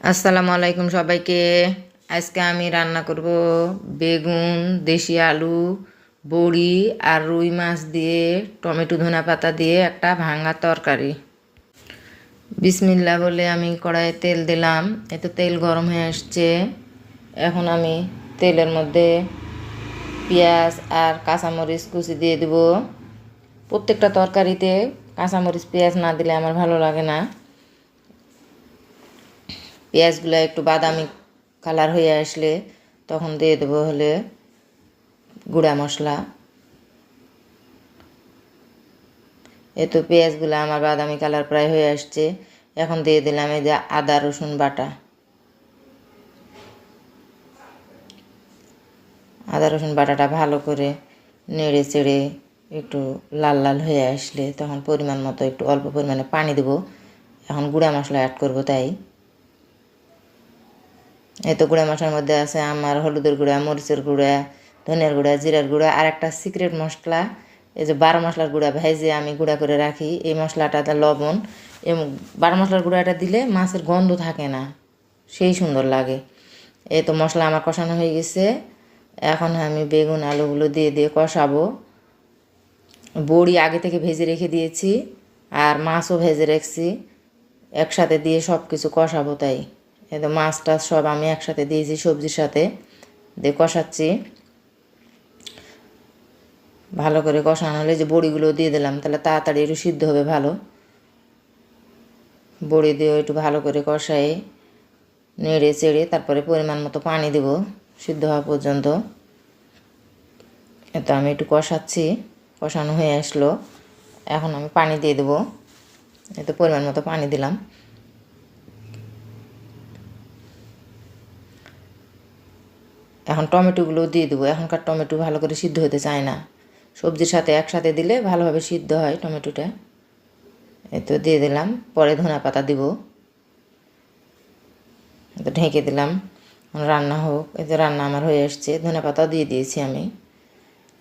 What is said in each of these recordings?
আসসালামু আলাইকুম সবাইকে। আজকে আমি রান্না করব বেগুন, দেশি আলু, বড়ি আর রুই মাছ দিয়ে টমেটো ধনে পাতা দিয়ে একটা ভাঙা তরকারি। বিসমিল্লাহ বলে আমি কড়াইয়ে তেল দিলাম। এতে তেল গরম হয়ে আসছে। এখন আমি তেলের মধ্যে পেঁয়াজ আর কাঁচামরিচ কুচি দিয়ে দেব। প্রত্যেকটা তরকারিতে কাঁচামরিচ পেঁয়াজ না দিলে আমার ভালো লাগে না। পেঁয়াজগুলো একটু বাদামি কালার হয়ে আসলে তখন দিয়ে দেবো হলে গুঁড়া মশলা। এই তো পেঁয়াজগুলো আমার বাদামি কালার প্রায় হয়ে আসছে। এখন দিয়ে দিলাম এই যে আদা রসুন বাটা। আদা রসুন বাটাটা ভালো করে নেড়ে চেড়ে একটু লাল লাল হয়ে আসলে তখন পরিমাণ মতো একটু অল্প পরিমাণে পানি দেবো। এখন গুঁড়া মশলা অ্যাড করবো। তাই এই তো গুঁড়া মশলার মধ্যে আছে আমার হলুদের গুঁড়া, মরিচের গুঁড়া, ধনিয়ার গুঁড়া, জিরার গুঁড়া আর একটা সিক্রেট মশলা, এই যে 12 মশলার গুঁড়া ভেজে আমি গুঁড়া করে রাখি। এই মশলাটাতে লবণ এবং 12 মশলার গুঁড়াটা দিলে মাছের গন্ধ থাকে না, সেই সুন্দর লাগে। এই তো মশলা আমার কষানো হয়ে গেছে। এখন আমি বেগুন আলুগুলো দিয়ে দিয়ে কষাবো। বড়ি আগে থেকে ভেজে রেখে দিয়েছি আর মাছও ভেজে রাখছি, একসাথে দিয়ে সব কিছু কষাবো। তাই এই তো মাছ টাছ সব আমি একসাথে দিয়েছি সবজির সাথে দিয়ে কষাচ্ছি। ভালো করে কষানো হলে যে বড়িগুলো দিয়ে দিলাম, তাহলে তাড়াতাড়ি একটু সিদ্ধ হবে ভালো। বড়ি দিয়ে একটু ভালো করে কষাই নেড়ে চেড়ে তারপরে পরিমাণ মতো পানি দেব সিদ্ধ হওয়া পর্যন্ত। তো আমি একটু কষাচ্ছি, কষানো হয়ে আসলো। এখন আমি পানি দিয়ে দেবো। এতে পরিমাণ মতো পানি দিলাম। এখন টমেটোগুলো দিয়ে দেবো। এখনকার টমেটো ভালো করে সিদ্ধ হতে চায় না, সবজির সাথে একসাথে দিলে ভালোভাবে সিদ্ধ হয় টমেটোটা। এই তো দিয়ে দিলাম। পরে ধনে পাতা দিব। তো ঢেকে দিলাম, রান্না হোক। এই যে রান্না আমার হয়ে আসছে, ধনে পাতাও দিয়ে দিয়েছি আমি।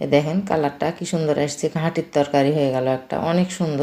দেখেন কালারটা কি সুন্দর আসছে, ঘাঁটির তরকারি হয়ে গেল একটা, অনেক সুন্দর।